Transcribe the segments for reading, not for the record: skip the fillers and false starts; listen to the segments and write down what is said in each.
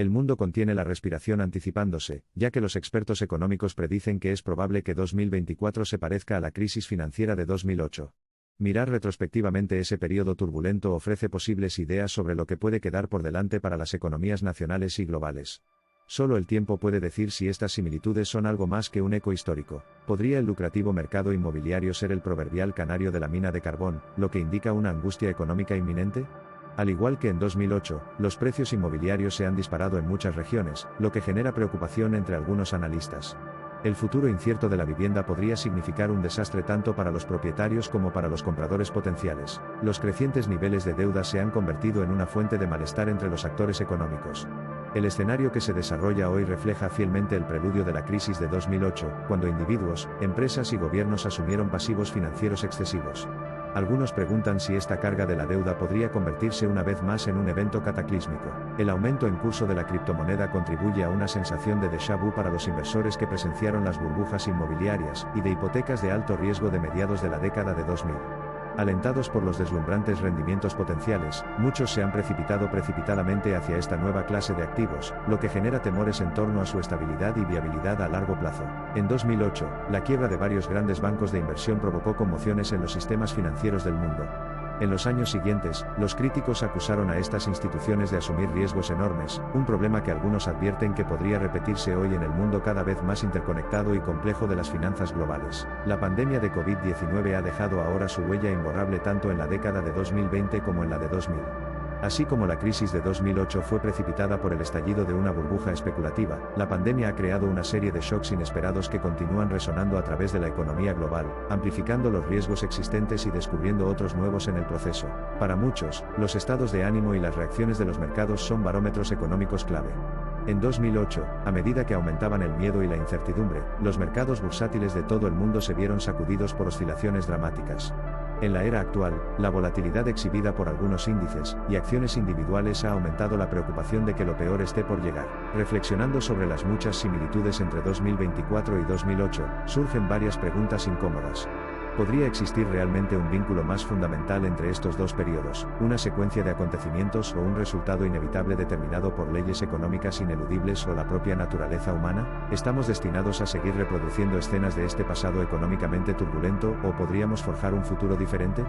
El mundo contiene la respiración anticipándose, ya que los expertos económicos predicen que es probable que 2024 se parezca a la crisis financiera de 2008. Mirar retrospectivamente ese periodo turbulento ofrece posibles ideas sobre lo que puede quedar por delante para las economías nacionales y globales. Solo el tiempo puede decir si estas similitudes son algo más que un eco histórico. ¿Podría el lucrativo mercado inmobiliario ser el proverbial canario de la mina de carbón, lo que indica una angustia económica inminente? Al igual que en 2008, los precios inmobiliarios se han disparado en muchas regiones, lo que genera preocupación entre algunos analistas. El futuro incierto de la vivienda podría significar un desastre tanto para los propietarios como para los compradores potenciales. Los crecientes niveles de deuda se han convertido en una fuente de malestar entre los actores económicos. El escenario que se desarrolla hoy refleja fielmente el preludio de la crisis de 2008, cuando individuos, empresas y gobiernos asumieron pasivos financieros excesivos. Algunos preguntan si esta carga de la deuda podría convertirse una vez más en un evento cataclísmico. El aumento en curso de la criptomoneda contribuye a una sensación de déjà vu para los inversores que presenciaron las burbujas inmobiliarias y de hipotecas de alto riesgo de mediados de la década de 2000. Alentados por los deslumbrantes rendimientos potenciales, muchos se han precipitado precipitadamente hacia esta nueva clase de activos, lo que genera temores en torno a su estabilidad y viabilidad a largo plazo. En 2008, la quiebra de varios grandes bancos de inversión provocó conmociones en los sistemas financieros del mundo. En los años siguientes, los críticos acusaron a estas instituciones de asumir riesgos enormes, un problema que algunos advierten que podría repetirse hoy en el mundo cada vez más interconectado y complejo de las finanzas globales. La pandemia de COVID-19 ha dejado ahora su huella imborrable tanto en la década de 2020 como en la de 2000. Así como la crisis de 2008 fue precipitada por el estallido de una burbuja especulativa, la pandemia ha creado una serie de shocks inesperados que continúan resonando a través de la economía global, amplificando los riesgos existentes y descubriendo otros nuevos en el proceso. Para muchos, los estados de ánimo y las reacciones de los mercados son barómetros económicos clave. En 2008, a medida que aumentaban el miedo y la incertidumbre, los mercados bursátiles de todo el mundo se vieron sacudidos por oscilaciones dramáticas. En la era actual, la volatilidad exhibida por algunos índices y acciones individuales ha aumentado la preocupación de que lo peor esté por llegar. Reflexionando sobre las muchas similitudes entre 2024 y 2008, surgen varias preguntas incómodas. ¿Podría existir realmente un vínculo más fundamental entre estos dos periodos, una secuencia de acontecimientos o un resultado inevitable determinado por leyes económicas ineludibles o la propia naturaleza humana? ¿Estamos destinados a seguir reproduciendo escenas de este pasado económicamente turbulento o podríamos forjar un futuro diferente?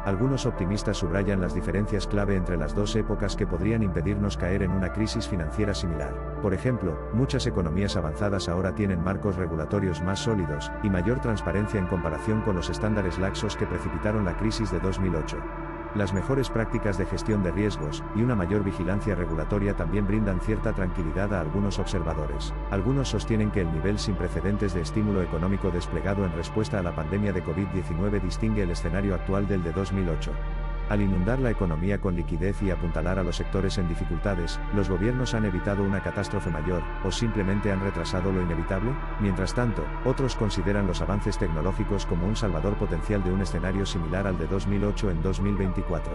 Algunos optimistas subrayan las diferencias clave entre las dos épocas que podrían impedirnos caer en una crisis financiera similar. Por ejemplo, muchas economías avanzadas ahora tienen marcos regulatorios más sólidos y mayor transparencia en comparación con los estándares laxos que precipitaron la crisis de 2008. Las mejores prácticas de gestión de riesgos y una mayor vigilancia regulatoria también brindan cierta tranquilidad a algunos observadores. Algunos sostienen que el nivel sin precedentes de estímulo económico desplegado en respuesta a la pandemia de COVID-19 distingue el escenario actual del de 2008. Al inundar la economía con liquidez y apuntalar a los sectores en dificultades, ¿los gobiernos han evitado una catástrofe mayor, o simplemente han retrasado lo inevitable? Mientras tanto, otros consideran los avances tecnológicos como un salvador potencial de un escenario similar al de 2008 en 2024.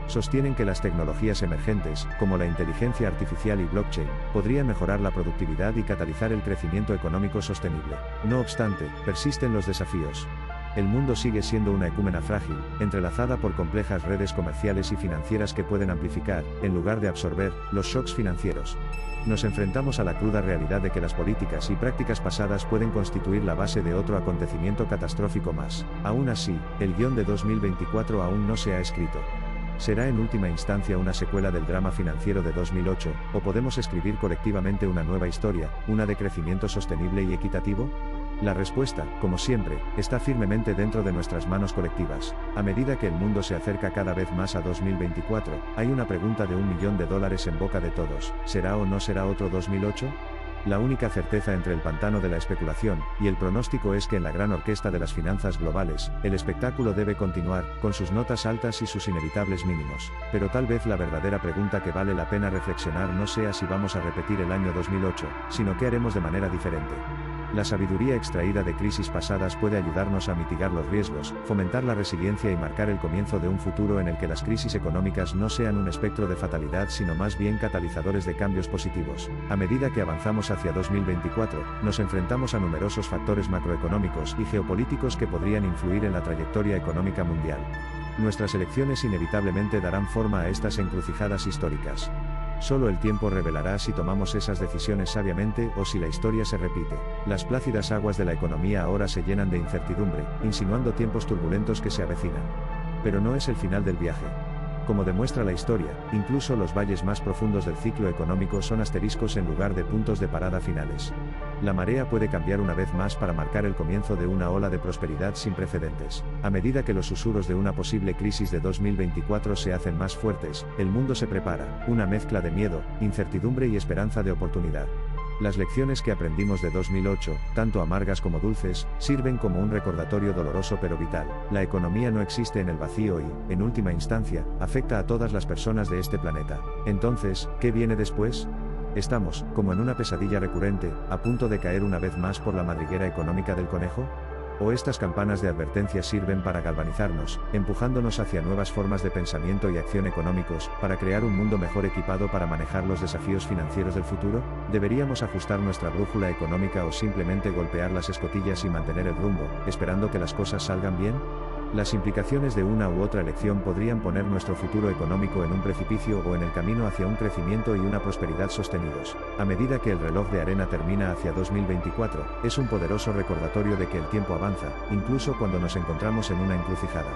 Sostienen que las tecnologías emergentes, como la inteligencia artificial y blockchain, podrían mejorar la productividad y catalizar el crecimiento económico sostenible. No obstante, persisten los desafíos. El mundo sigue siendo una ecúmena frágil, entrelazada por complejas redes comerciales y financieras que pueden amplificar, en lugar de absorber, los shocks financieros. Nos enfrentamos a la cruda realidad de que las políticas y prácticas pasadas pueden constituir la base de otro acontecimiento catastrófico más. Aún así, el guión de 2024 aún no se ha escrito. ¿Será en última instancia una secuela del drama financiero de 2008, o podemos escribir colectivamente una nueva historia, una de crecimiento sostenible y equitativo? La respuesta, como siempre, está firmemente dentro de nuestras manos colectivas. A medida que el mundo se acerca cada vez más a 2024, hay una pregunta de $1 millón en boca de todos: ¿será o no será otro 2008? La única certeza entre el pantano de la especulación y el pronóstico es que en la gran orquesta de las finanzas globales, el espectáculo debe continuar, con sus notas altas y sus inevitables mínimos. Pero tal vez la verdadera pregunta que vale la pena reflexionar no sea si vamos a repetir el año 2008, sino qué haremos de manera diferente. La sabiduría extraída de crisis pasadas puede ayudarnos a mitigar los riesgos, fomentar la resiliencia y marcar el comienzo de un futuro en el que las crisis económicas no sean un espectro de fatalidad sino más bien catalizadores de cambios positivos. A medida que avanzamos hacia 2024, nos enfrentamos a numerosos factores macroeconómicos y geopolíticos que podrían influir en la trayectoria económica mundial. Nuestras elecciones inevitablemente darán forma a estas encrucijadas históricas. Solo el tiempo revelará si tomamos esas decisiones sabiamente o si la historia se repite. Las plácidas aguas de la economía ahora se llenan de incertidumbre, insinuando tiempos turbulentos que se avecinan. Pero no es el final del viaje. Como demuestra la historia, incluso los valles más profundos del ciclo económico son asteriscos en lugar de puntos de parada finales. La marea puede cambiar una vez más para marcar el comienzo de una ola de prosperidad sin precedentes. A medida que los susurros de una posible crisis de 2024 se hacen más fuertes, el mundo se prepara, una mezcla de miedo, incertidumbre y esperanza de oportunidad. Las lecciones que aprendimos de 2008, tanto amargas como dulces, sirven como un recordatorio doloroso pero vital. La economía no existe en el vacío y, en última instancia, afecta a todas las personas de este planeta. Entonces, ¿qué viene después? ¿Estamos, como en una pesadilla recurrente, a punto de caer una vez más por la madriguera económica del conejo? ¿O estas campanas de advertencia sirven para galvanizarnos, empujándonos hacia nuevas formas de pensamiento y acción económicos, para crear un mundo mejor equipado para manejar los desafíos financieros del futuro? ¿Deberíamos ajustar nuestra brújula económica o simplemente golpear las escotillas y mantener el rumbo, esperando que las cosas salgan bien? Las implicaciones de una u otra elección podrían poner nuestro futuro económico en un precipicio o en el camino hacia un crecimiento y una prosperidad sostenidos. A medida que el reloj de arena termina hacia 2024, es un poderoso recordatorio de que el tiempo avanza, incluso cuando nos encontramos en una encrucijada.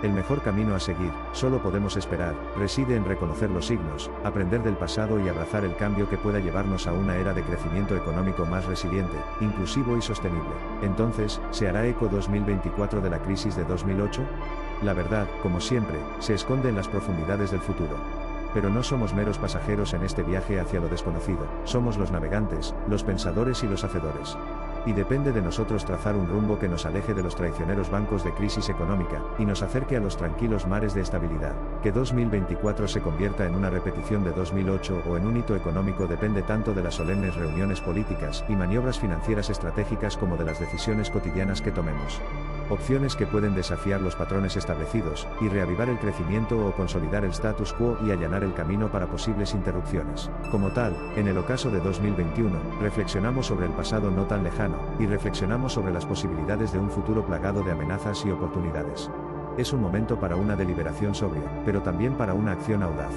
El mejor camino a seguir, solo podemos esperar, reside en reconocer los signos, aprender del pasado y abrazar el cambio que pueda llevarnos a una era de crecimiento económico más resiliente, inclusivo y sostenible. Entonces, ¿se hará eco 2024 de la crisis de 2008? La verdad, como siempre, se esconde en las profundidades del futuro. Pero no somos meros pasajeros en este viaje hacia lo desconocido, somos los navegantes, los pensadores y los hacedores. Y depende de nosotros trazar un rumbo que nos aleje de los traicioneros bancos de crisis económica, y nos acerque a los tranquilos mares de estabilidad. Que 2024 se convierta en una repetición de 2008 o en un hito económico depende tanto de las solemnes reuniones políticas y maniobras financieras estratégicas como de las decisiones cotidianas que tomemos. Opciones que pueden desafiar los patrones establecidos, y reavivar el crecimiento o consolidar el status quo y allanar el camino para posibles interrupciones. Como tal, en el ocaso de 2021, reflexionamos sobre el pasado no tan lejano, y reflexionamos sobre las posibilidades de un futuro plagado de amenazas y oportunidades. Es un momento para una deliberación sobria, pero también para una acción audaz.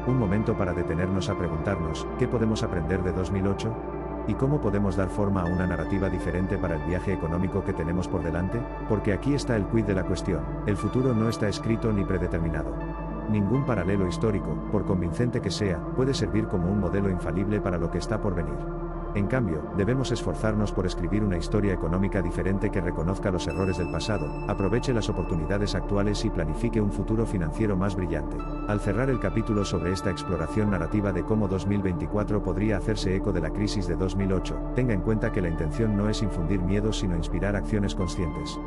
Un momento para detenernos a preguntarnos, ¿qué podemos aprender de 2008? ¿Y cómo podemos dar forma a una narrativa diferente para el viaje económico que tenemos por delante? Porque aquí está el quid de la cuestión, el futuro no está escrito ni predeterminado. Ningún paralelo histórico, por convincente que sea, puede servir como un modelo infalible para lo que está por venir. En cambio, debemos esforzarnos por escribir una historia económica diferente que reconozca los errores del pasado, aproveche las oportunidades actuales y planifique un futuro financiero más brillante. Al cerrar el capítulo sobre esta exploración narrativa de cómo 2024 podría hacerse eco de la crisis de 2008, tenga en cuenta que la intención no es infundir miedo sino inspirar acciones conscientes.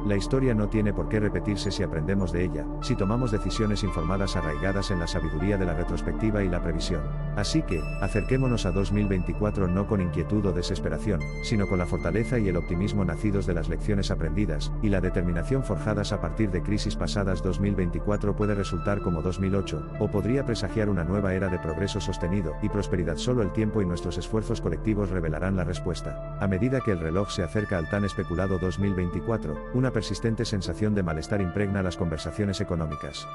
La historia no tiene por qué repetirse si aprendemos de ella, si tomamos decisiones informadas arraigadas en la sabiduría de la retrospectiva y la previsión. Así que, acerquémonos a 2024 no con inquietud o desesperación, sino con la fortaleza y el optimismo nacidos de las lecciones aprendidas, y la determinación forjadas a partir de crisis pasadas. 2024 puede resultar como 2008, o podría presagiar una nueva era de progreso sostenido y prosperidad. Solo el tiempo y nuestros esfuerzos colectivos revelarán la respuesta. A medida que el reloj se acerca al tan especulado 2024, una persistente sensación de malestar impregna las conversaciones económicas.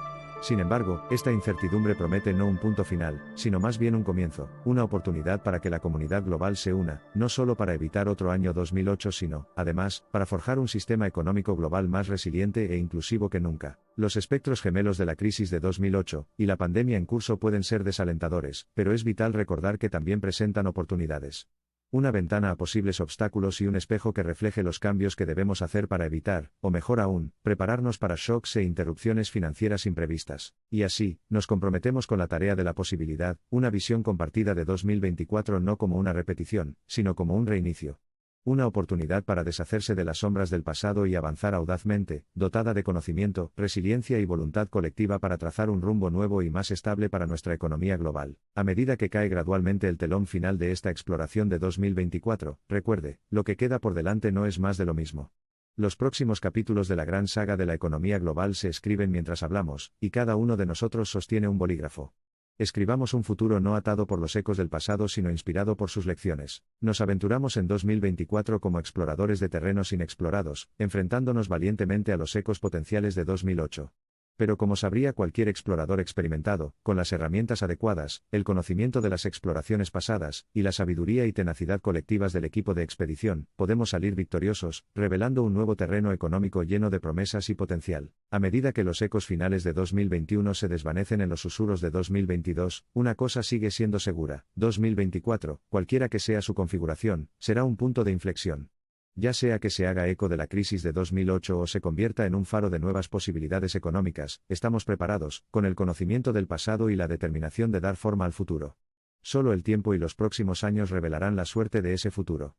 Sin embargo, esta incertidumbre promete no un punto final, sino más bien un comienzo, una oportunidad para que la comunidad global se una, no solo para evitar otro año 2008 sino, además, para forjar un sistema económico global más resiliente e inclusivo que nunca. Los espectros gemelos de la crisis de 2008 y la pandemia en curso pueden ser desalentadores, pero es vital recordar que también presentan oportunidades. Una ventana a posibles obstáculos y un espejo que refleje los cambios que debemos hacer para evitar, o mejor aún, prepararnos para shocks e interrupciones financieras imprevistas. Y así, nos comprometemos con la tarea de la posibilidad, una visión compartida de 2024 no como una repetición, sino como un reinicio. Una oportunidad para deshacerse de las sombras del pasado y avanzar audazmente, dotada de conocimiento, resiliencia y voluntad colectiva para trazar un rumbo nuevo y más estable para nuestra economía global. A medida que cae gradualmente el telón final de esta exploración de 2024, recuerde, lo que queda por delante no es más de lo mismo. Los próximos capítulos de la gran saga de la economía global se escriben mientras hablamos, y cada uno de nosotros sostiene un bolígrafo. Escribamos un futuro no atado por los ecos del pasado sino inspirado por sus lecciones. Nos aventuramos en 2024 como exploradores de terrenos inexplorados, enfrentándonos valientemente a los ecos potenciales de 2008. Pero como sabría cualquier explorador experimentado, con las herramientas adecuadas, el conocimiento de las exploraciones pasadas, y la sabiduría y tenacidad colectivas del equipo de expedición, podemos salir victoriosos, revelando un nuevo terreno económico lleno de promesas y potencial. A medida que los ecos finales de 2021 se desvanecen en los susurros de 2022, una cosa sigue siendo segura: 2024, cualquiera que sea su configuración, será un punto de inflexión. Ya sea que se haga eco de la crisis de 2008 o se convierta en un faro de nuevas posibilidades económicas, estamos preparados, con el conocimiento del pasado y la determinación de dar forma al futuro. Solo el tiempo y los próximos años revelarán la suerte de ese futuro.